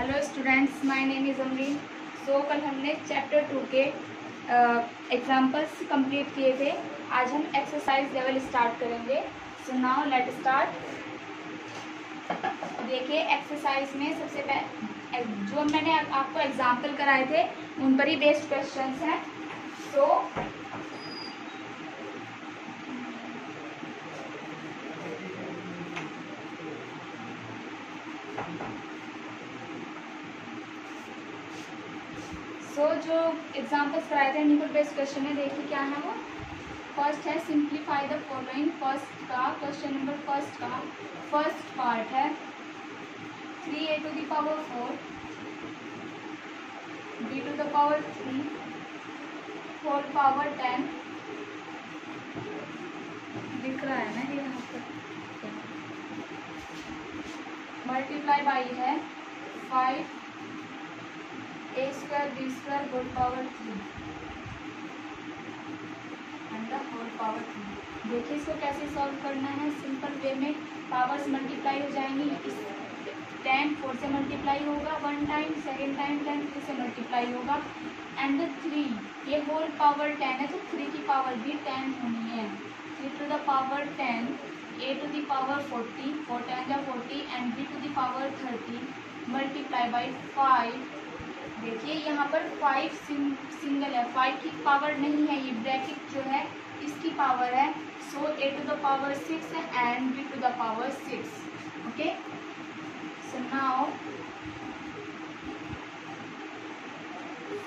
Hello students, my name is Amreen. So कल हमने chapter 2 के एग्जाम्पल्स कंप्लीट किए थे। आज हम एक्सरसाइज लेवल स्टार्ट करेंगे। So now let start. देखिए, एक्सरसाइज में सबसे पहले जो मैंने आपको एग्जाम्पल कराए थे उन पर ही बेस्ड क्वेश्चंस हैं। सो जो एग्जाम्पल्स कराए थे इनपुट बेस्ड क्वेश्चन है। देखिए क्या है वो। फर्स्ट है सिंप्लीफाई द फॉलोइंग। फर्स्ट का क्वेश्चन नंबर फर्स्ट का फर्स्ट पार्ट है 3a to the power 4 b to the power 3 whole power 10 दिख रहा है ना ये यहाँ पर। मल्टीप्लाई बाई है 5 a square b square whole power 3 and the whole power 3। देखिए इसको कैसे सॉल्व करना है। सिंपल वे में पावर्स मल्टीप्लाई हो जाएंगी। इस 10 4 से मल्टीप्लाई होगा 1 टाइम, सेकेंड टाइम 10 3 से मल्टीप्लाई होगा एंड 3 ये होल पावर 10 है तो 3 की पावर भी 10 होनी है। 3 to the power 10 a to the power 40 4 10 या 40 and b to the power 30 multiply by 5। देखिए यहाँ पर 5 सिंगल है, 5 की पावर नहीं है, ये ब्रैकेट जो है इसकी पावर है। So a to the power 6 and b to the power 6। Okay, so now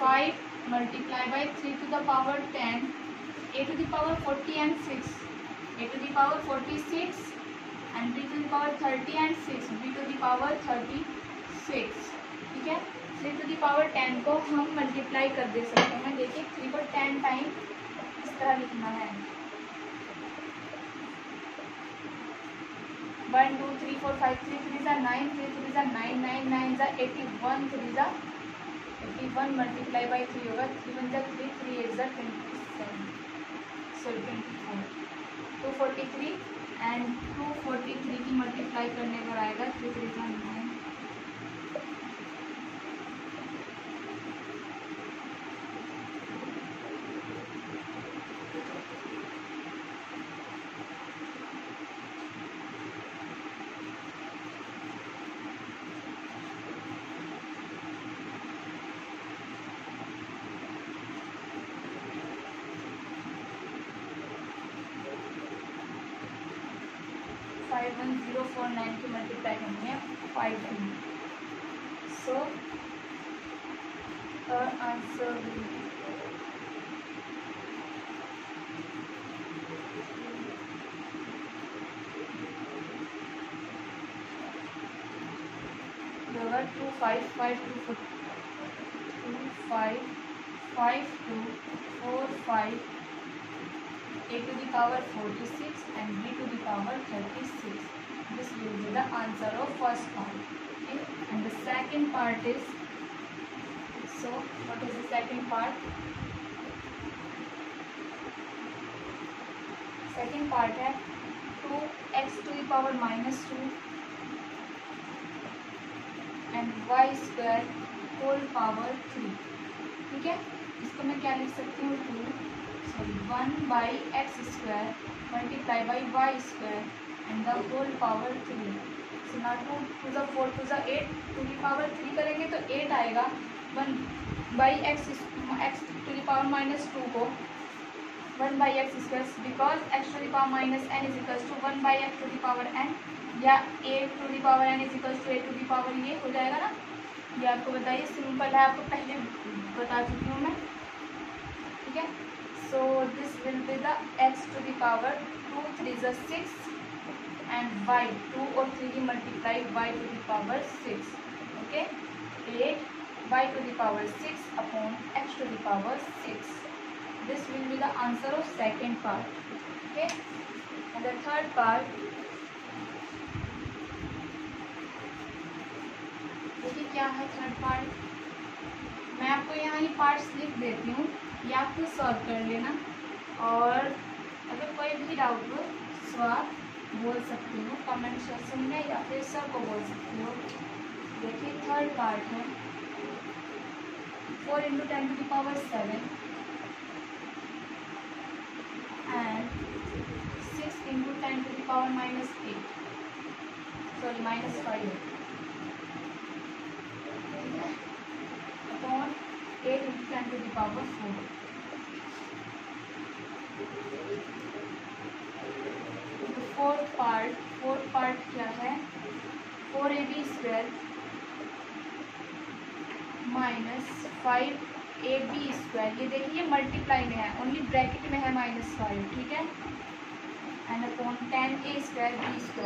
5 multiply by 3 to the power 10 a to the power 40 and 6 a to the power 46 and b to the power 30 and 6 b to the power 36। ठीक है, 3 to the power 10 को हम multiply कर दे सकते हैं। देखिए 3 को 10 time इस तरह लिखना है 1 2 3 4 5 3 3 जा 9 3 3 जा 9 9 9 जा 81 3 जा 81 मल्टीप्लाई बाई 3 होगा 3 1 जा 3 3 8 जा 27 सो 24 243 एंड 243 की मल्टीप्लाई करने पर आएगा 3 3 जा 9 51049 की मल्टीप्लाई करनी है 5 2। सो आंसर होगा 2 5 5 2 5 5 2 4 5 a to the power 46 and b to the power 36. This will be the answer of first part. Okay, and the second part is, so what is the second part? Second part है 2x to the power minus 2 and y square whole power 3। ठीक है, इसको मैं क्या लिख सकती हूँ 1 by x square multiply by y square and the whole power 3। So ना 2 to the 4 to the 8 to the power 3 करेंगे तो 8 आएगा। 1 by x to the power minus 2 को 1 by x square because x to the power minus n is equals to 1 by x to the power n या a to the power n is equals to A to the power ये हो जाएगा ना। ये आपको बताइए, simple है, आपको पहले बता चुकी हूँ मैं। ठीक है, so this will be the x to the power 2 3 is 6 and y 2 और 3 की multiply y to the power 6। okay, 8 y to the power 6 upon x to the power 6। this will be the answer of second part। okay, and the third part, देखिए क्या है third part. मैं आपको यहाँ ही parts लिख देती हूँ, ये आप खुद सॉल्व कर लेना और अगर कोई भी डाउट हो तो आप बोल सकते हो कमेंट सेक्शन में या फिर सर को बोल सकते हो। देखिए थर्ड थर्ड पार्ट है 4 into 10 to the power 7 and 6 into 10 to the power -8 sorry -5 upon 8 into 10 to the power 4। तो फोर्थ पार्ट क्या है 4ab² माइनस 5ab²। ये देखिए मल्टीप्लाई में है, ओनली ब्रैकेट में है -5, ठीक है। And upon 10a²b²।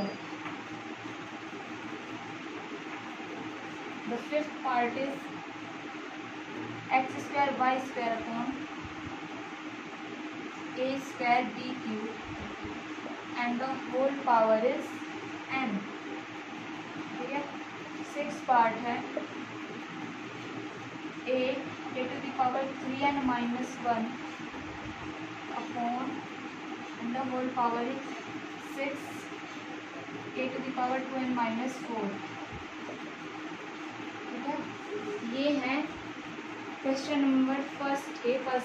The fifth part is x² y² upon a²b³ and the whole power is n, ठीक है। सिक्स पार्ट है a to the power 3n minus 1 upon and the whole power is 6 a to the power 2n minus 4, ठीक है। ये है question number first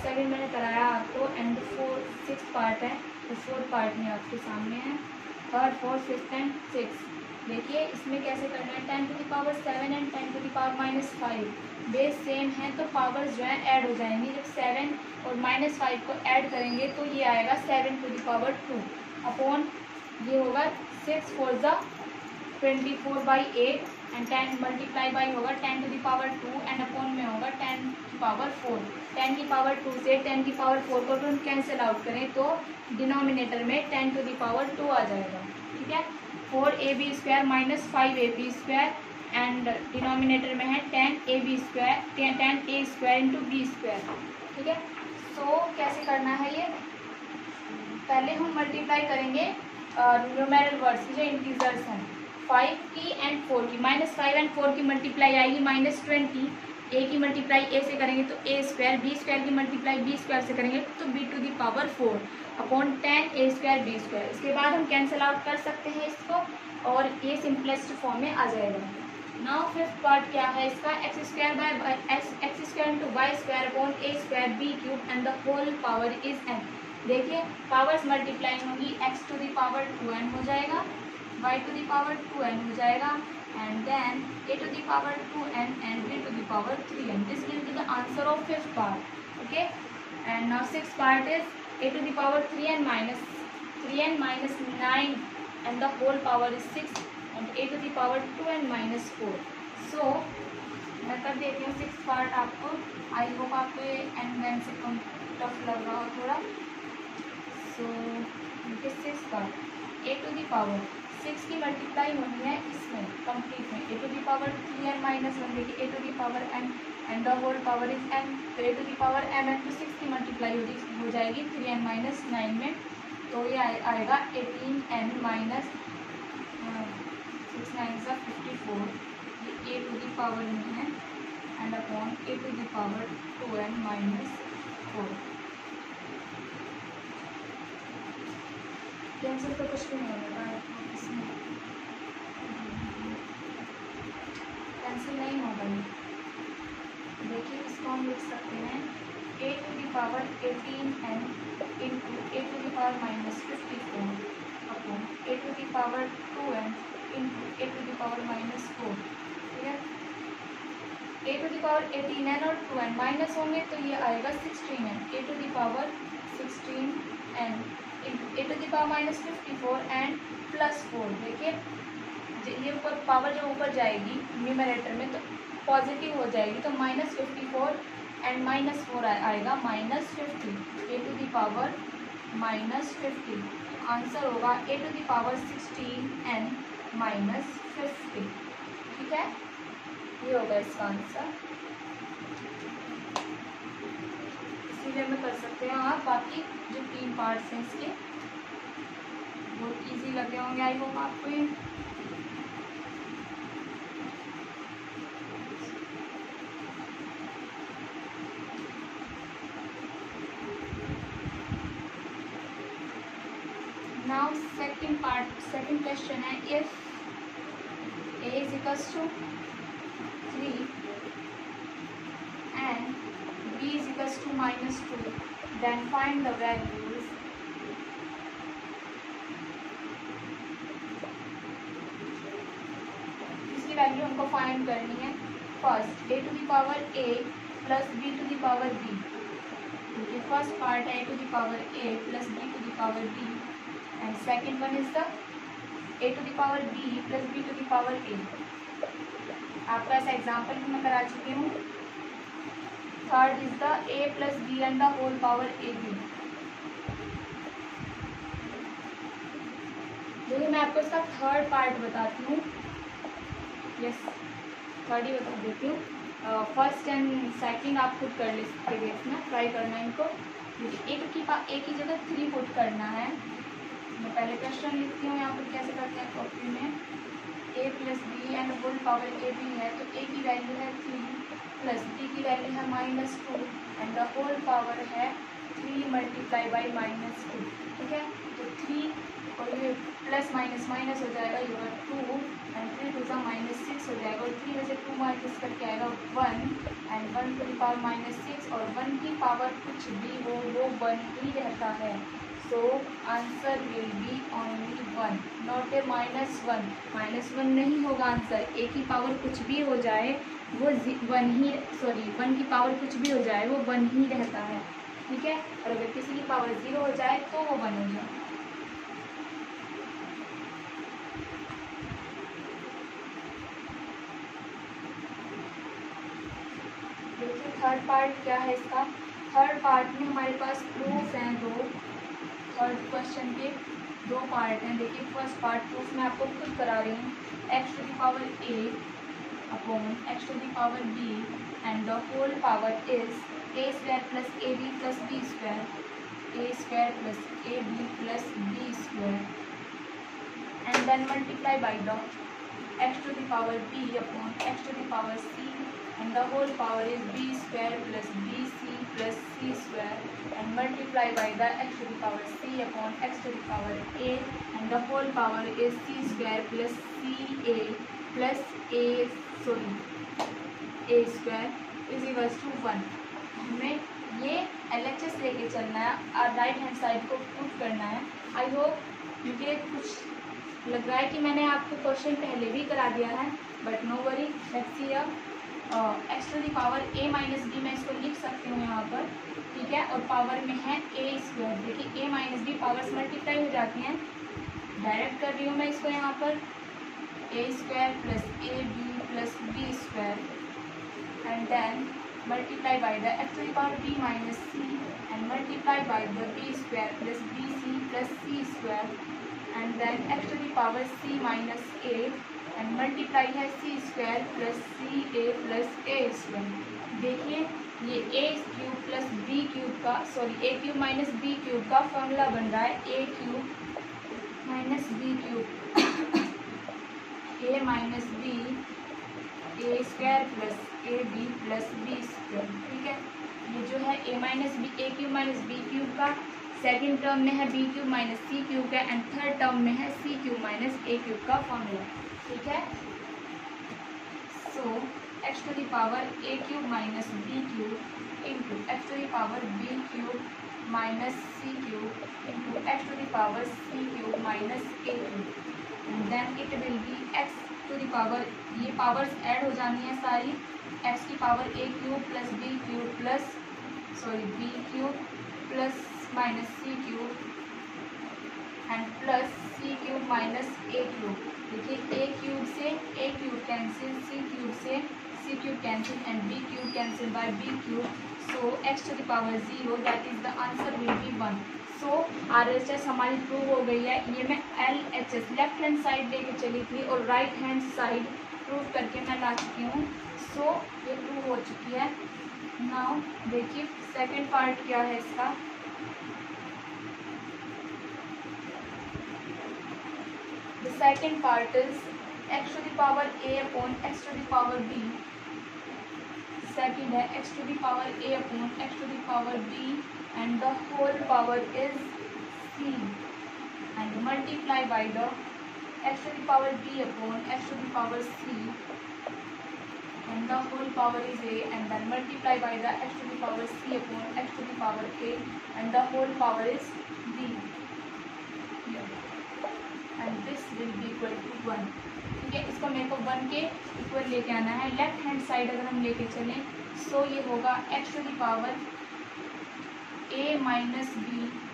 second मैंने कराया आपको एंड सिक्स पार्ट है, तो फोर्थ पार्ट में आपके सामने है third fourth fifth and six. देखिए इसमें कैसे करना है 10 to the power 7 and 10 to the power -5 base same है तो पावर्स जो है ऐड हो जाएंगी। जब 7 और -5 को ऐड करेंगे तो ये आएगा 7 टू द पावर 2 अपॉन ये होगा 6 4 ज़ा 24/8 एंड 10 मल्टीप्लाई बाई होगा 10 to the power 2 and upon में होगा 10 की पावर 4। 10 की पावर 2 से 10 की पावर 4 को तुम कैंसिल आउट करें तो डिनोमिनेटर में 10 टू द पावर 2 आ जाएगा, ठीक है। 4ab² minus 5ab² and denominator में है 10a² इंटू b², ठीक है। सो कैसे करना है ये, पहले हम मल्टीप्लाई करेंगे न्यूमेरल वर्ड्स जो इंटीजर्स हैं 5 की एंड 4 की। -5 एंड 4 की मल्टीप्लाई आएगी -20। a की मल्टीप्लाई a से करेंगे तो a², b² की मल्टीप्लाई b² से करेंगे तो b to the power 4 upon 10a² b²। इसके बाद हम कैंसिल आउट कर सकते हैं इसको और ये सिंपलेस्ट फॉर्म में आ जाएगा। नाउ फिफ्थ पार्ट क्या है इसका x² into y² upon a² b³ and the whole power is n। देखिए पावर्स मल्टीप्लाई होंगी x to the power 2n हो जाएगा, y to the power 2n हो जाएगा and then a to the power 2n and b to the power 3n. This will be the answer of fifth part, okay. And now sixth part is a to the power 3n minus 9 and the whole power is 6 and a to the power 2n minus 4. So मैं कर देती हूँ six part आपको। आई hope आपको ये and then से कम tough लग रहा हो थोड़ा। So six part a to the power 6 की मल्टीप्लाई होनी है इसमें कंप्लीट में a to the power 3n minus 1 देखिए a to the power n and the whole power is n, तो a to the power m तो 6 की multiply हो जाएगी 3n माइनस 9 में, तो ये आएगा 18n माइनस 6 9 सा 54, ये a टू द पावर में है and upon a to the power 2n minus 4। Cancel तो कुछ भी नहीं होगा इसमें, कैंसिल नहीं होगा ये। देखिए इसको हम लिख सकते हैं a to the power 18n into a to the power minus 54 upon a to the power 2n into a to the power minus 4, ठीक है। a to the power 18n और 2n माइनस होंगे तो ये आएगा 16n, a to the power 16n A to the power minus 54 and plus 4। देखिए ये ऊपर पावर जो ऊपर जाएगी न्यूमरेटर में तो पॉजिटिव हो जाएगी, तो -54 एंड -4 आएगा -50 ए टू द पावर -50। आंसर होगा ए टू द पावर 16n -50, ठीक है। ये होगा इसका आंसर। इसीलिए में कर सकते हैं आप। बाकी जो 3 पार्ट्स हैं इसके बहुत इजी लगे होंगे आई होप आपको ये। नाउ सेकंड क्वेश्चन है if a is equals to 3 and b is equals to -2. Then find the values. इसकी वैल्यू हमको फाइंड करनी है. First a to the power a plus b to the power b. देखिए first part है a to the power a plus b to the power b and second one is the a to the power b plus b to the power a. आपका ऐसा example भी मैं करा चुकी हूँ. Third is the a plus B and the whole power A B. देखिए मैं आपको इसका थर्ड पार्ट बताती हूँ. यस थर्ड ही बता देती हूँ. फर्स्ट एंड सेकंड आप खुद कर ले सकते हैं. इसमें ट्राई करना है इनको. देखिए ए की जगह 3 पुट करना है. मैं पहले क्वेश्चन लिखती हूँ यहाँ पर कैसे करते हैं कॉपी में. a plus B and whole power A B है तो a की वैल्यू है 3 प्लस b की वैल्यू है -2 एंड द होल पावर है 3 मल्टीप्लाई बाई -2. ठीक है तो 3 और ये प्लस माइनस माइनस हो जाएगा. ये 2 एंड 3 टू सा -6 हो जाएगा और 3 में से 2 माइनस करके आएगा 1 एंड 1 टू द पावर -6 और 1 की पावर कुछ भी हो वो 1 ही रहता है. So answer will be only 1, not a -1. -1 नहीं होगा आंसर. a की पावर कुछ भी हो जाए वो 1 ही 1 की पावर कुछ भी हो जाए वो 1 ही रहता है. ठीक है और अगर किसी की पावर 0 हो जाए तो वो 1 हो जाए. देखिए थर्ड पार्ट क्या है इसका. थर्ड पार्ट में हमारे पास प्रूफ हैं दो. थर्ड क्वेश्चन के 2 पार्ट हैं. देखिए फर्स्ट पार्ट प्रूफ मैं आपको खुद करा रही हूँ. x to the power a upon x to the power b and the whole power is a square plus ab plus b square. a square plus ab plus b square and then multiply by the x to the power b upon x to the power c and the whole power is b square plus bc plus c square and multiply by the x to the power c upon x to the power a and the whole power is c square plus ca plus a square is equals to 1. हमें ये LHS लेके चलना है और right hand side को proof करना है. I hope मुझे कुछ लग रहा है कि मैंने आपको क्वेश्चन पहले भी करा दिया है but no worry. Let's see अब x to the power a minus b मैं इसको लिख सकती हूँ यहाँ पर. ठीक है और पावर में है a स्क्वायर. देखिए a minus B powers multiply हो जाती हैं. डायरेक्ट कर रही हूँ मैं इसको यहाँ पर. a square plus A B plus B square and then multiply by the x to the power b minus C and multiply by the b square plus B C plus C square and then X to the power c minus a and multiply है C square plus C A plus A square. देखिए ये A cube plus B cube का A cube minus B cube का formula बन रहा है. A cube minus B cube a minus b a square plus A B plus B square. ठीक है ये जो है a minus b a cube minus B cube का सेकेंड टर्म में है बी क्यूब माइनस सी क्यूब का एंड थर्ड टर्म में है सी क्यूब माइनस ए क्यूब का फॉर्मूला. ठीक है so x to the power A cube minus B cube into x to the power B cube minus C cube into x to the power C cube minus A cube and then it will be X to the power. ये powers add हो जानी है सारी. X की power A cube plus B cube plus B cube plus minus C cube and plus C cube minus A cube. देखिए A cube से A cube cancel, C cube से C cube cancel and B cube cancel by B cube. So x to the power 0 that is the answer will be 1. So RHS हमारी prove हो गई है. ये मैं LHS left hand side लेके चली थी और राइट हैंड साइड प्रूव करके मैं ला चुकी हूँ. सो ये प्रूव हो चुकी है. नाउ देखिए सेकेंड पार्ट क्या है इसका. The second part is x to the power a upon x to the power b. Second है x to the power a upon x to the power b and the whole power is c and multiply by the x to the power b upon x to the power c whole power is a, and then multiply by the x to the power c upon x to the power a, and the whole power is b here, and this will be equal to 1. ठीक है, इसको मेरे को 1 के equal लेके आना है. Left hand side अगर हम लेके चलें सो ये होगा x to the power a minus b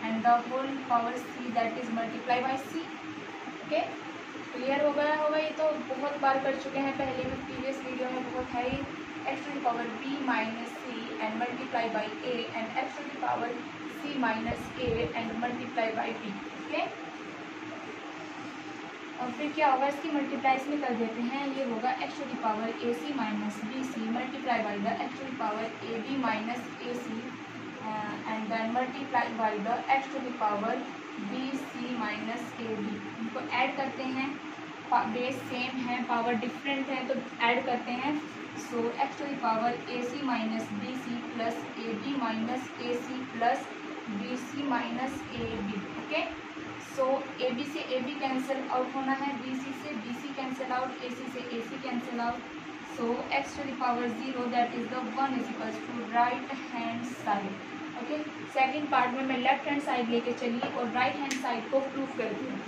and the whole power c that is multiply by c. Okay, clear हो गया होगा. ये तो बहुत बार कर चुके हैं पहले भी, प्रीवियस वीडियो में बहुत है. X to the power b minus c and multiply by a and X to the power c minus a and multiply by b. Okay, और फिर क्या होगा, इसकी मल्टीप्लाइज में कर देते हैं. ये होगा x to the power a c minus b c multiply by the x to the power A b minus a c and then multiply by the x to the power b C minus A b. इनको add करते हैं, base same है, power different है, तो add करते हैं. So x to the power a c minus b C plus A b minus a c plus B C minus A B. Okay, so A B से A B cancel out होना है, b c से b c cancel out, a c से a c cancel out. So x to the power 0 that is the 1 is equals to right hand side. Okay, second part में मैं left hand side लेके चली और right hand side को prove करती हूँ.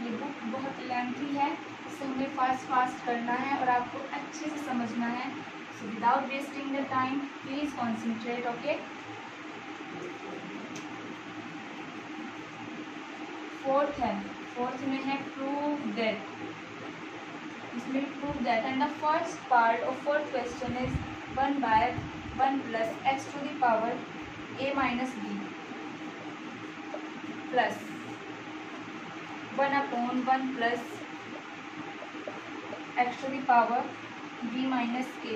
ये बुक बहुत लेंथी है, इसे हमें फास्ट करना है और आपको अच्छे से समझना है. So without wasting the time please concentrate. Okay, fourth है, फोर्थ में है प्रूव दैट. इसमें prove that and the first part of fourth question is 1 by 1 plus x to the power a minus B plus 1 upon 1 plus x to the power b minus a.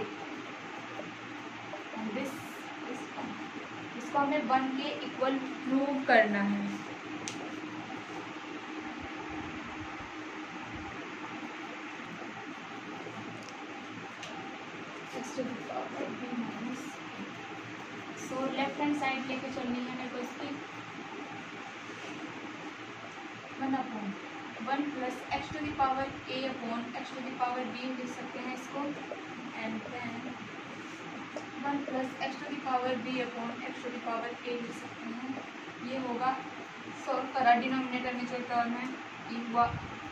इसको हमें 1 के equal prove करना है. So left hand side लेके चलनी है मेरे को इसकी. 1 upon 1 plus x to the power a upon x to the power b लिख सकते हैं इसको, and then 1 plus x to the power b upon x to the power a लिख सकते हैं. ये होगा सॉल्व करा, डिनोमिनेटर में जो टर्म है ये हुआ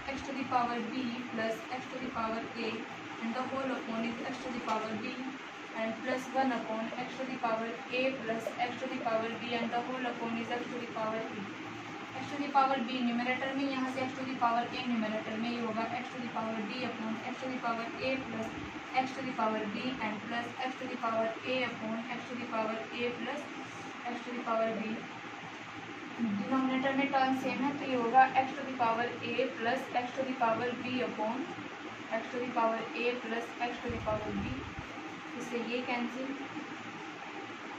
X to the power b plus x to the power a and the whole upon is x to the power b and plus 1 upon x to the power a plus x to the power b and the whole upon is x to the power b. x to the power b numerator में, यहाँ से x to the power a numerator में, ये होगा x to the power b upon x to the power a plus x to the power b and plus x to the power a upon x to the power a plus x to the power b. Denominator में term same है, तो ये होगा x to the power a plus x to the power b upon x to the power a plus x to the power b. इससे ये cancel,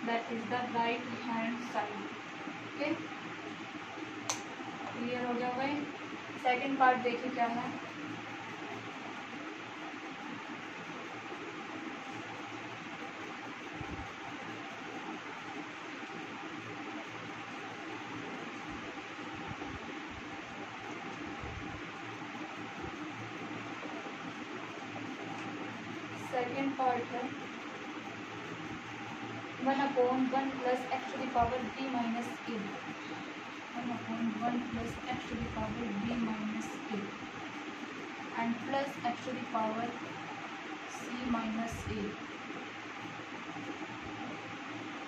that is the right hand side. Okay, clear हो गया भाई. Second part देखिए क्या है. Second part है 1 upon 1 plus x to the power b minus a. 1 upon 1 plus x to the power b minus a and plus x to the power c minus a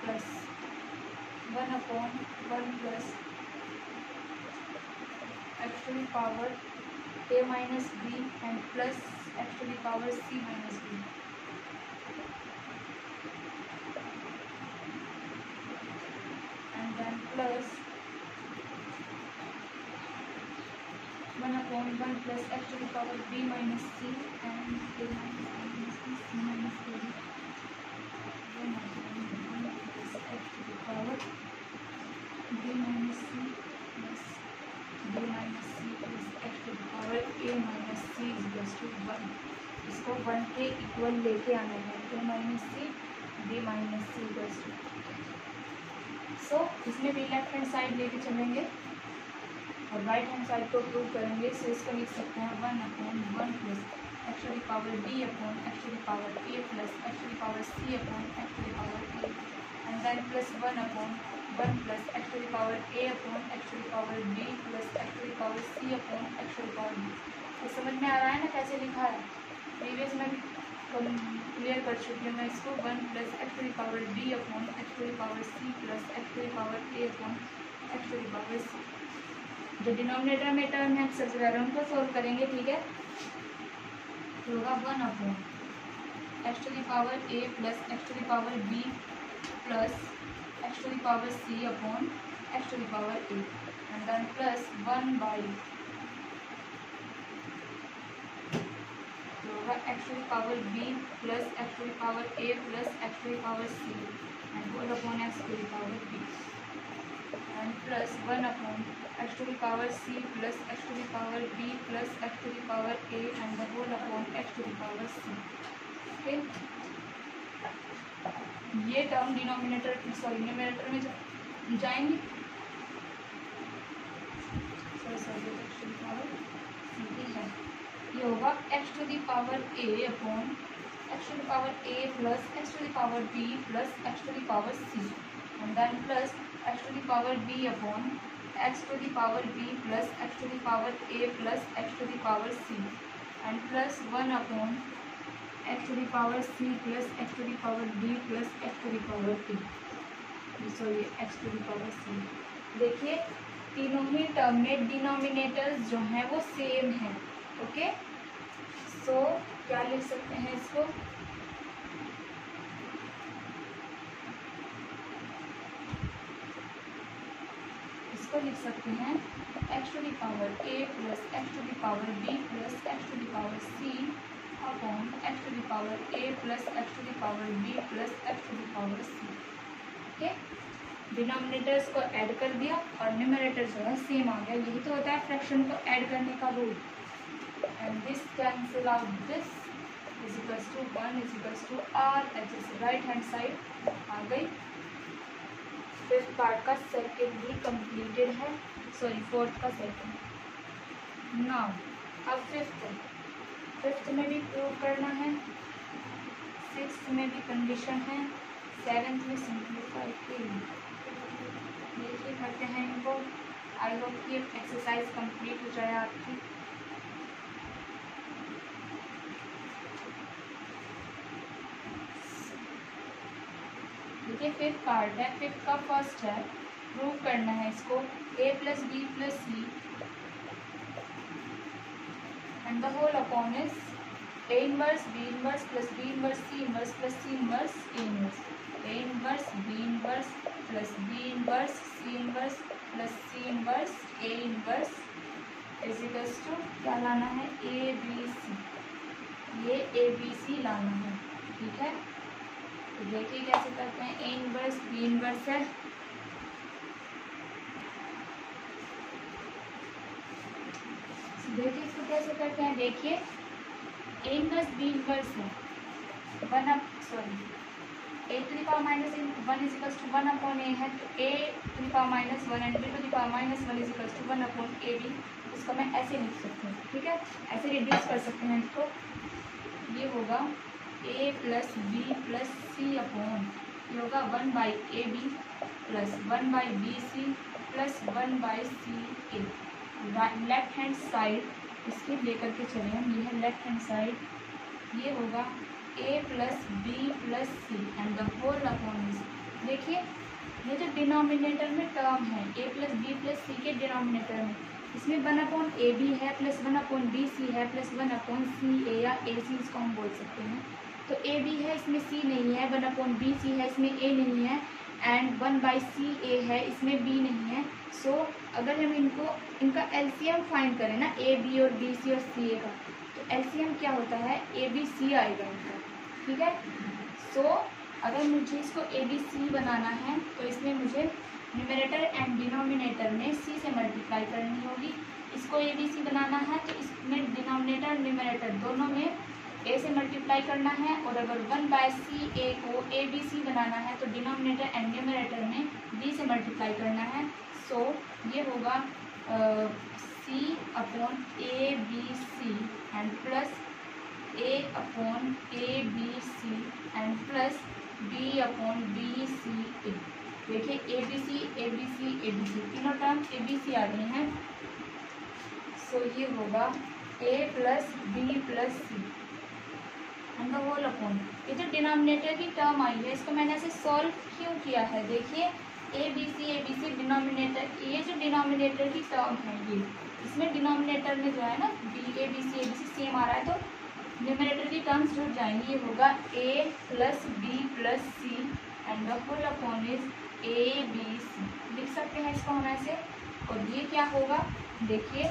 plus 1 upon 1 plus x to the power a minus b and plus x to the power c minus b. And then plus 1 upon 1 plus x to the power b minus c and a minus b c minus a. 1 upon 1 plus x to the power b minus c plus b minus c plus x to the power a minus c is equals to 1. इसको 1 के equal लेके आना है, a minus c b minus c equals to. So इसमें भी left hand side लेके चलेंगे. और राइट हैंड साइड को प्रूव करेंगे, सो इसको लिख सकते हैं 1/1 plus x to the power b upon x to the power a plus x to the power c upon x to the power a and then plus 1/1 plus x to the power a upon x to the power b plus x to the power c upon x to the power b। तो समझ में आ रहा है ना कैसे लिखा है? Previous में क्लियर कर चुकी हूँ मैं इसको। 1 plus x to the power b upon x to the power c plus x to the power a upon x to the power c। जो डिनोमिनेटर में टर्म है सबसे पहले उनको सोल्व करेंगे, ठीक है। तो होगा 1 upon x to the power a plus x to the power b plus x to the power c upon x to the power a and then plus 1 by x to the power b plus x to the power a plus x to the power c and whole upon x to the power b and plus 1 upon x to the power c plus x to the power b plus x to the power a and the whole upon x to the power c। Okay, ये term numerator में जाएंगे। ये होगा x to the power a upon x to the power a plus x to the power b plus x to the power c and then plus x to the power b upon x to the power b plus x to the power a plus x to the power c and plus 1 upon x to the power c plus x to the power b plus x to the power p, sorry X to the power c। देखिए तीनों ही term में denominators जो हैं वो same है। Okay, सो क्या लिख सकते हैं इसको? इसको लिख सकते हैं X to the power a plus x to the power b plus x to the power c upon x to the power a plus x to the power b plus x to the power c। Okay, denominators को add कर दिया और numerator जो है same आ गया। यही तो होता है फ्रैक्शन को ऐड करने का rule. And this cancel out this is equals to 1 is equals to r h is right hand side आ गई। फिफ्थ पार्ट का सेकेंड भी कंप्लीटेड है, सॉरी फोर्थ का सेकेंड। नाउ अब फिफ्थ में भी प्रूव करना है, सिक्स्थ में भी कंडीशन है, सेवेंथ में सिंप्लीफाई की। देखिए करते हैं इनको। आई होप कि एक्सरसाइज कंप्लीट हो जाए आपकी। देखिए फिफ्थ पार्ट है, फिफ्थ का फर्स्ट है, प्रूव करना है इसको a plus B plus C and the whole upon is a inverse b inverse plus b inverse c inverse plus c inverse a inverse a inverse b inverse plus b inverse c inverse plus c inverse a inverse is equals to क्या लाना है? a b c, ये a b c लाना है, ठीक है। तो देखिए कैसे करते हैं। a इनवर्स b इनवर्स है, देखिए इसको कैसे करते हैं। देखिए a इनवर्स b इनवर्स है a to the power minus 1 is equals to 1 upon a है, तो a to the power minus 1 and b to the power minus 1 is equals to 1 upon a b। इसको मैं ऐसे लिख सकती हूँ, ठीक है, ऐसे रिड्यूस कर सकते हैं इसको। ये होगा a plus b plus c upon ये होगा 1 by A B plus 1 by B C plus 1 by C A. Left hand side इसके लेकर के चले हम, ये है लेफ्ट हैंड साइड, ये होगा a plus B plus C and the whole upon is. देखिए ये जो डिनोमिनेटर में टर्म है a plus B plus C के डिनोमिनेटर में, इसमें 1 अपॉन ए बी है प्लस 1 अपॉन बी सी है प्लस 1 अपॉन सी ए या ए सी इसको हम बोल सकते हैं। तो ए बी है इसमें सी नहीं है, 1 अपॉन बी सी है इसमें ए नहीं है एंड 1 बाई सी ए है इसमें बी नहीं है। सो अगर हम इनका एलसीएम फाइंड करें ना, ए बी और बी सी और सी ए का, तो एलसीएम क्या होता है? ए बी सी आएगा इनका, ठीक है। सो अगर मुझे इसको ए बी सी बनाना है तो इसमें मुझे न्यूमरेटर एंड डिनोमिनेटर में सी से मल्टीप्लाई करनी होगी। इसको ए बी सी बनाना है तो इसमें डिनोमिनेटर न्यूमरेटर दोनों में ए से मल्टीप्लाई करना है, और अगर 1 बाय सी ए को ए बी सी बनाना है तो डिनोमिनेटर एंड न्यूमरेटर में बी से मल्टीप्लाई करना है। सो ये होगा C upon A B C and plus A upon A B C and plus B upon B C A। देखिए A B C A B C A B C तीनों term A B C आ रही हैं। So ये होगा A plus B plus C and the whole upon, ये जो denominator की टर्म आई है इसको मैंने ऐसे सॉल्व क्यों किया है, देखिए ए बी सी डिनोमिनेटर, ये जो डिनोमिनेटर की टर्म है ये, इसमें डिनोमिनेटर में जो है ना ए बी सी सेम आ रहा है, तो न्यूमरेटर की टर्म्स जुड़ जाएंगी। ये होगा a plus B plus C and the whole upon is a b c, लिख सकते हैं इसको हम ऐसे। और ये क्या होगा, देखिए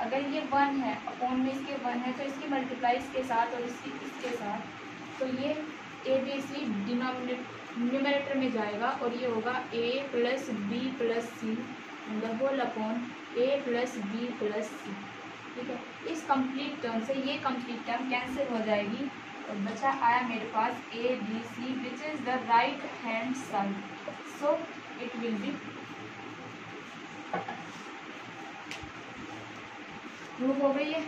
अगर ये 1 है अपॉन में इसके 1 है तो इसकी मल्टीप्लाई इसके साथ और इसकी इसके साथ, तो ये ए बी सी न्यूमरेटर में जाएगा और ये होगा a plus B plus C and the whole upon A plus B plus c. ठीक है, इस कंप्लीट टर्म से ये कंप्लीट टर्म कैंसिल हो जाएगी और बचा आया मेरे पास a b c which is the right hand side, so it will be prove हो गई है।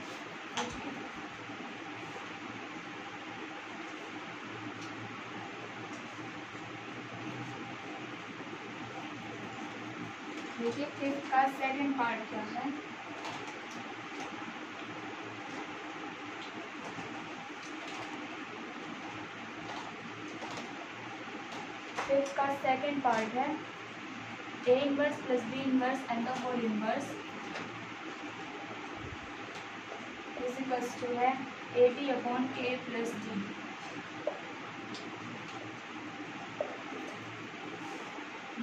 देखिए फिफ्थ का सेकंड पार्ट क्या है, फिफ्थ का सेकंड पार्ट है a inverse plus b inverse and the whole inverse equals to है a B upon A plus d.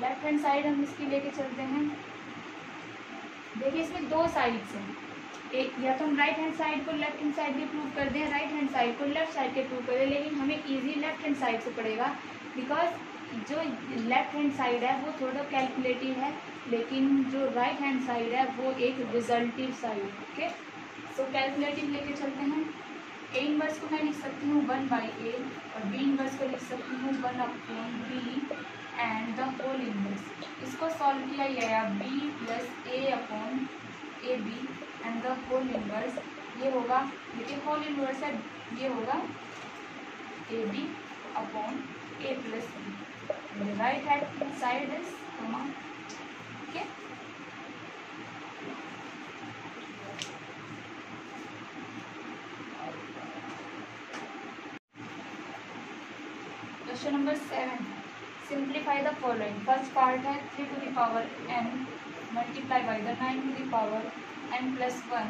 Left hand side हम इसकी लेके चलते हैं। देखिए इसमें दो साइड्स हैं, एक या तो हम राइट हैंड साइड को लेफ्ट हैंड साइड के प्रूव कर दें, राइट हैंड साइड को लेफ्ट साइड के प्रूव कर दें, लेकिन हमें इजी लेफ्ट हैंड साइड से पड़ेगा बिकॉज जो लेफ्ट हैंड साइड है वो थोड़ा कैलकुलेटिव है, लेकिन जो राइट हैंड साइड है वो एक रिजल्टिव साइड है। ओके, सो कैलकुलेटिव लेके चलते हैं। ए इनवर्स को मैं लिख सकती हूँ 1 बाई ए और बी इनवर्स को लिख सकती हूँ 1 upon B and the whole inverse. इसको सॉल्व किया गया B plus A upon A B and the whole inverse, ये होगा, देखिए होल इनवर्स है, ये होगा A B upon A plus B, right hand side is common. Okay, question number 7, simplify the following. First part है 3 to the power n multiply by the 9 to the power n plus 1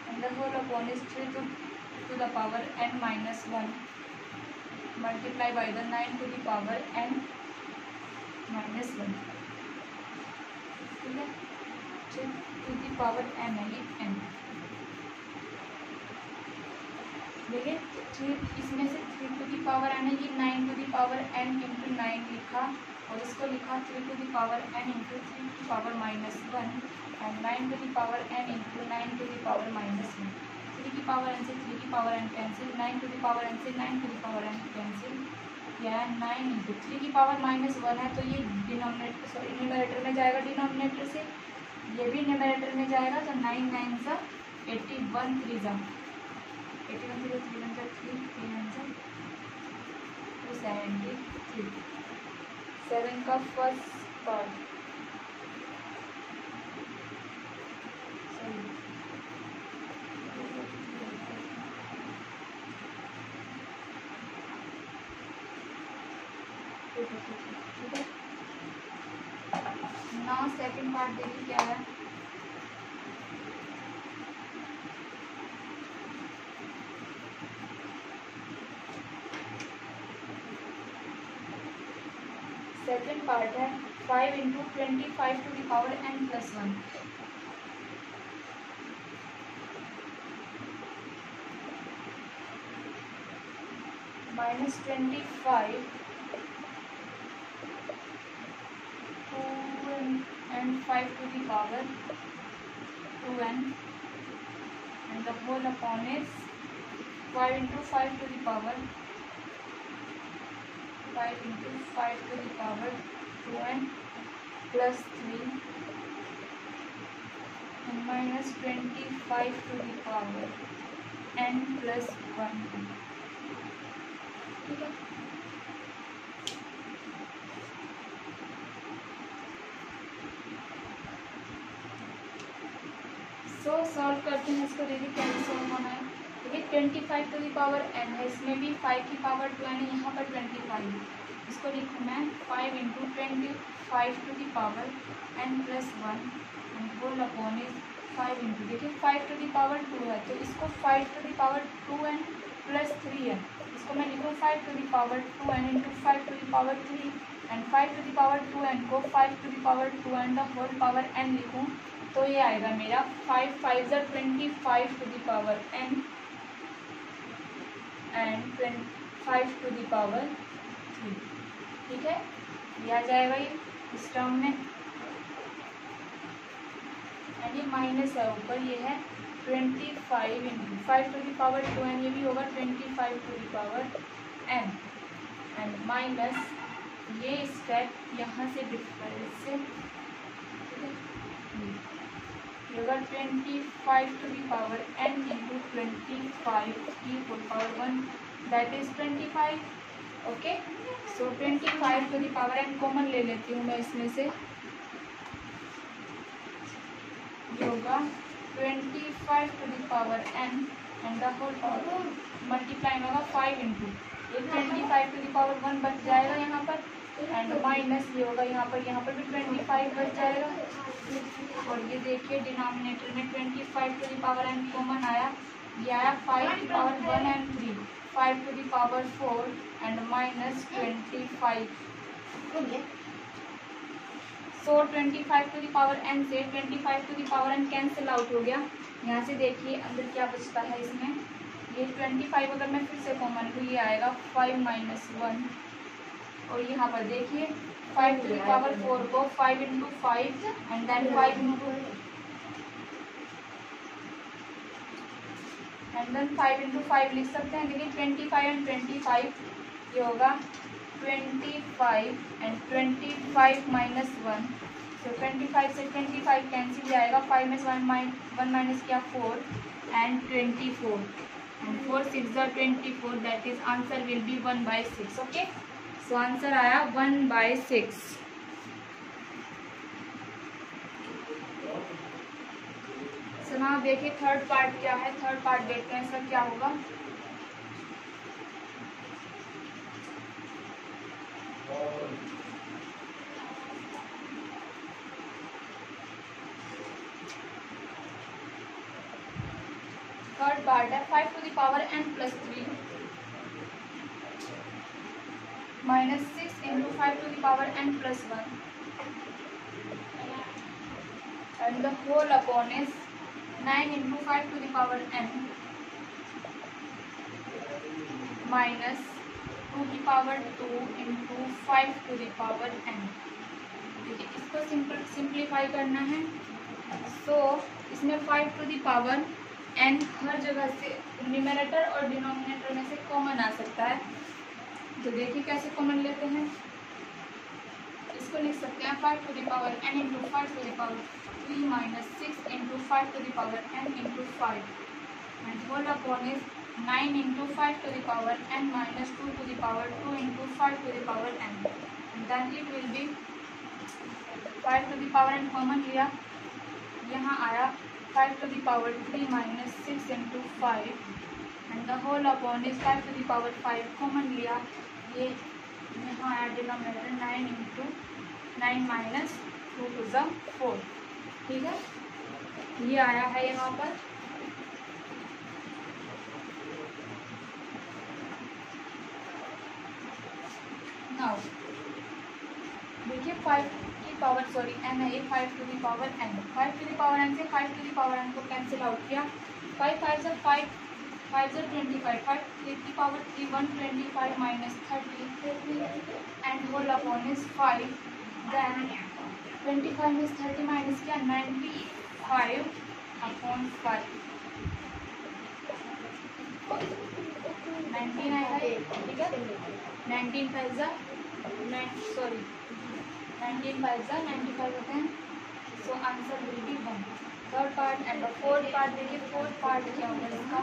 and the whole upon is 3 to the power n minus 1 multiply by the 9 to the power n minus 1। ठीक है, 3 to the power n है ये n। देखिए इसमें से 3 to the power n है, ये 9 to the power n into 9 लिखा और इसको लिखा 3 to the power n into 3 to power minus 1 and 9 to the power n into 9 to the power minus 1। 3 की पावर n से 3 की power n cancel, 9 to the power n से 9 to the power n cancel, या 9 into 3 की power minus 1 है तो ये numerator में जाएगा, डिनोमिनेटर से ये भी न्यूमरेटर में जाएगा, तो 9 9 सा 81 3 जा 81 0 3 1 3 3 1 273। 7 का फर्स्ट पार्ट, ठीक है। नाउ सेकंड पार्ट देखिए क्या है। सेकंड पार्ट है 5 into 25 to the power n plus 1 minus 25 2 and 5 to the power 2n and the whole upon is 5 into 5 to the power 5 into 5 to the power 2n plus 3 minus 25 to the power n plus 1। ठीक है, सो solve करते हैं इसको। दीदी कैसे solve होना है? देखिए 25 टू द पावर n है, इसमें भी 5 की पावर 2 n है, यहाँ पर 25। इसको लिखूँ मैं 5 into 25 to the power n plus 1 and whole upon is 5 into, देखिए 5 टू द पावर 2 है तो इसको 5 to the power 2n plus 3 है, इसको मैं लिखूँ 5 to the power 2n into 5 to the power 3 and 5 to the power 2n को 5 to the power 2n the whole power n लिखूँ तो ये आएगा मेरा 5 5 ज़ा 25 to the power n and 5 to the power 3। ठीक है, ये आ जाएगा ये इस टर्म में, एंड ये माइनस है ऊपर, ये है 25 into 5 to the power 2n, ये भी होगा 25 to the power n and minus ये स्टेप यहाँ से डिफरेंस से होगा 25 to the power n into 25 की whole power 1 that is 25। Okay, so 25 to the power n common ले लेती हूँ मैं इसमें से, ये होगा 25 to the power n and the whole power multiply होगा 5 इंटू ये 25 टू द पावर 1 बच जाएगा यहाँ पर एंड माइनस ये होगा यहाँ पर भी 25 बच जाएगा, और ये देखिए डिनोमिनेटर में 25 to the power n common आया, ये आया 5 to the power 1 and 3, 5 to the power 4 and minus 25। So 25 to the power n से 25 to the power n cancel out हो गया। यहाँ से देखिए अंदर क्या बचता है इसमें, ये 25 अगर मैं फिर से कॉमन लूँ ये आएगा 5 माइनस 1, और यहाँ पर देखिए 5 टू द पावर 4 को 5 into 5 and then 5 into and then 5 into 5 लिख सकते हैं। देखिए 25 एंड 25 ये होगा 25 एंड 25 माइनस 1, सो 25 से 25 कैंसिल जाएगा, 5 में 1 माइनस किया 4 एंड 24 एंड 4 6 ज़ा 24 that is answer will B 1/6। Okay, so answer आया 1/6। सो नाउ देखिए थर्ड पार्ट क्या है, थर्ड पार्ट देखते हैं इसका क्या होगा। थर्ड पार्ट है 5 to the power n plus 3 minus 6 into 5 to the power n plus 1 and the whole upon is 9 into 5 to the power n minus 2 की power 2 into 5 to the power n। देखिए इसको simplify करना है, so इसमें 5 to the power n हर जगह से numerator और डिनोमिनेटर में से कॉमन आ सकता है, तो देखिए कैसे कॉमन लेते हैं। इसको लिख सकते हैं 5 to the power n into 5 to the power 3 minus 6 into 5 to the power n into 5 and whole upon is 9 into 5 to the power n minus 2 to the power 2 into 5 to the power n and then it will be 5 to the power n common लिया, यहाँ आया 5 to the power 3 minus 6 into 5 and the whole upon is 5 to the power 5 common लिया, ये यहाँ आया denominator 9 into 9 minus 2 to the 4। ठीक है, ये आया है यहाँ पर। नाउ देखिए 5 की पावर सॉरी n है, ये 5 to the power n, 5 to the power n से 5 टू द पावर n को कैंसिल आउट किया, 5 5 से 5 5 से 25, 5 3 की power 3 125 minus 30 and whole upon is 5 then 25 में 30 माइनस किया 95 अपॉन 5 19 आएगा ये। ठीक है, 19 5 जा 19 5 जा 95 होते हैं, so answer will be 1। Third part and the fourth part. देखिए फोर्थ पार्ट क्या होगा इसका,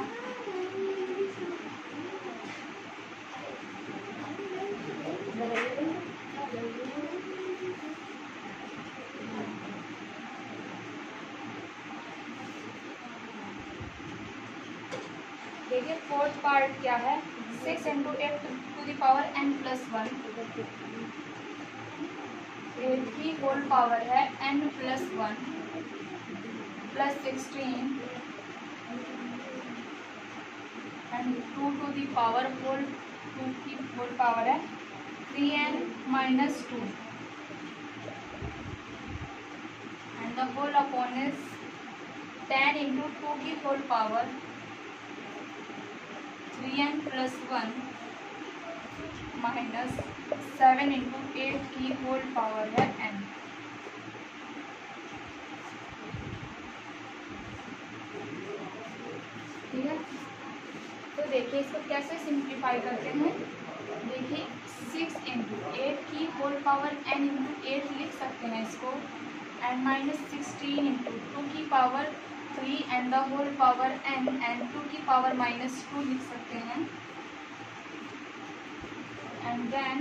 देखिए फोर्थ पार्ट क्या है, 6 into 8 to the power n plus 1, 8 की होल पावर है n plus 1 plus 16 and 2 to the power whole 2 की होल पावर है 3n minus 2 and the whole upon is 10 into 2 की whole power 3n plus 1 minus 7 into 8 की whole power है n। ठीक है, तो देखिए इसको कैसे सिंप्लीफाई करते हैं। देखिए 6 इंटू 8 की होल पावर n इंटू 8 लिख सकते हैं इसको, एंड माइनस 16 इंटू 2 की power 3 and the whole power n and 2 की पावर माइनस 2 लिख सकते हैं, एंड देन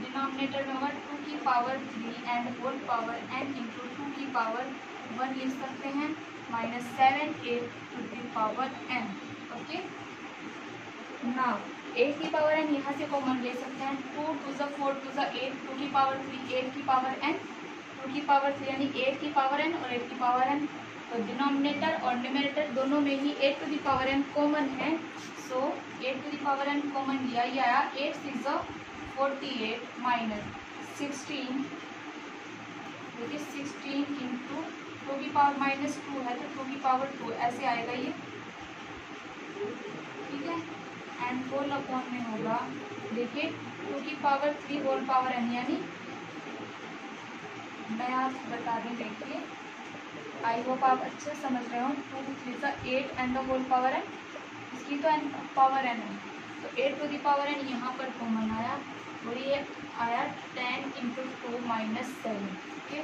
डिनोमिनेटर में होगा 2 की power 3 and whole power n into 2 की पावर 1 लिख सकते हैं, minus 7 8 to the power n। Okay, now 8 की पावर n यहाँ से कॉमन ले सकते हैं, 2 टू ज़ 4 टू ज़ 8, 2 की पावर 3 8 की पावर n, 2 की पावर 3 यानी 8 की पावर n और 8 की पावर n। तो डिनोमिनेटर और न्यूमरेटर दोनों में ही 8 to the power n common है, so 8 to the power n common लिया, ये आया 8 6 48 माइनस 16, देखिए 16 इंटू 2 की पावर माइनस 2 है तो 2 की पावर 2 ऐसे आएगा ये। ठीक है, एंड होल अपॉन में होगा, देखिए 2 की पावर 3 होल पावर n, यानी मैं आप बता दें, देखिए आई होप आप अच्छे समझ रहे हो, 2 3 सा 8 and the whole power n, इसकी तो n पावर n है, तो 8 टू द पावर n यहाँ पर कॉमन आया और ये आया 10 into 2 minus 7। Okay,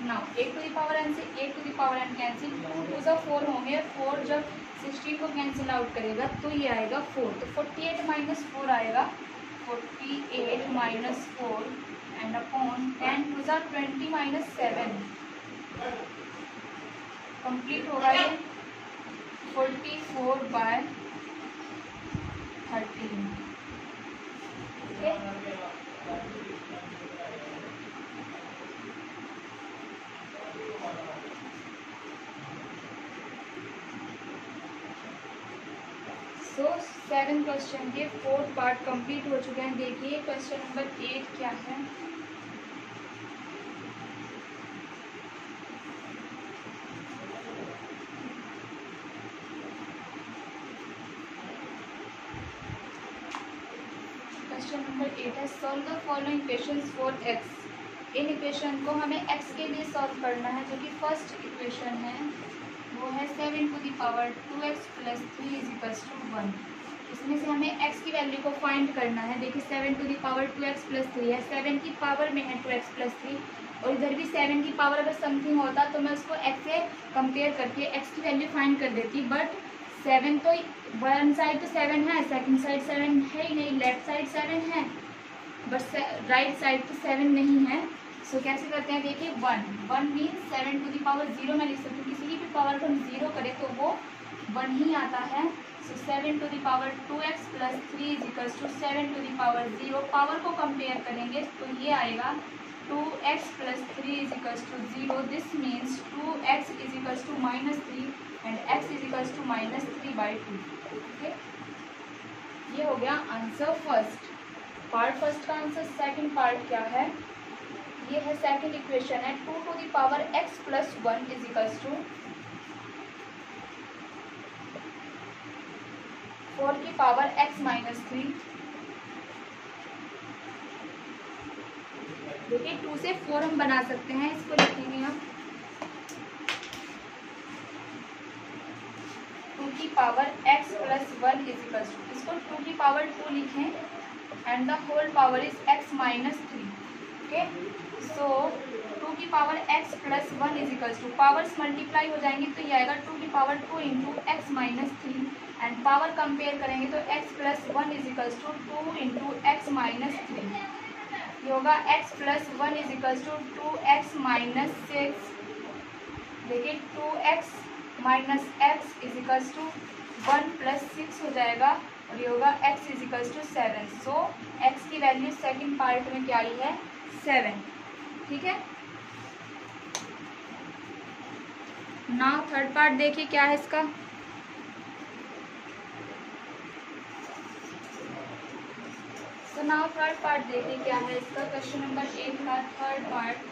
now 8 to the power n से 8 to the power n cancel, 2 टू सा 4 होंगे, 4 जब 16 को कैंसिल आउट करेगा तो ये आएगा 4, तो 48 माइनस 4 आएगा, 48 माइनस 4 एंड अपॉन 10 टू ज़ा 20 माइनस 7, कंप्लीट होगा ये 44 बाय 13। ओके, सो 7 क्वेश्चन के 4 पार्ट कंप्लीट हो चुके हैं। देखिए क्वेश्चन नंबर 8 क्या है, क्वेश्चन नंबर 8 है, solve the following equations for x। In equation को हमें x के लिए सॉल्व करना है, जो कि फर्स्ट इक्वेशन है वो है 7 to the power 2x plus 3 is equals to 1। इसमें से हमें x की वैल्यू को फाइंड करना है। देखिए 7 to the power 2x plus 3 है, 7 की पावर में है 2x प्लस 3 और इधर भी 7 की पावर अगर समथिंग होता तो मैं उसको x से कंपेयर करके x की वैल्यू फाइंड कर देती, बट 7 तो वन साइड तो 7 है, सेकंड साइड 7 है ही नहीं, लेफ्ट साइड 7 है बट राइट साइड तो 7 नहीं है। सो कैसे करते हैं, देखिए 1 मीन्स 7 टू द पावर 0 मैं लिख सकती हूँ, किसी की भी पावर को हम 0 करें तो वो 1 ही आता है। So 7 to the power 2x plus 3 is equals to 7 to the power 0, power को कंपेयर करेंगे तो ये आएगा 2x plus 3 is equals to 0, this means 2x is equals to -3 and x is equals to -3/2। ओके, ये हो गया आंसर फर्स्ट पार्ट, फर्स्ट का आंसर। सेकंड पार्ट क्या है, ये है सेकंड इक्वेशन है 2 to the power x plus 1 is equals to 4 की पावर x माइनस 3। देखिए 2 से 4 हम बना सकते हैं, इसको लिखेंगे हम 2 की power x plus 1 is equals to, इसको 2 की पावर 2 लिखें and the whole power is x minus 3। Okay, so 2 की power x plus 1 is equals to, powers multiply हो जाएंगी तो ये आएगा 2 की power 2 into x minus 3 and power compare करेंगे तो x plus 1 is equals to 2 into x minus 3, ये होगा x plus 1 is equals to 2x minus 6, देखिए 2x minus x is equals to 1 plus 6 हो जाएगा और ये होगा x is equals to 7। So x की वैल्यू सेकंड पार्ट में क्या आई है 7, ठीक है। नाउ थर्ड पार्ट देखिए क्या है इसका। तो नाउ थर्ड पार्ट देखिए क्या है इसका। क्वेश्चन नंबर 8 का थर्ड पार्ट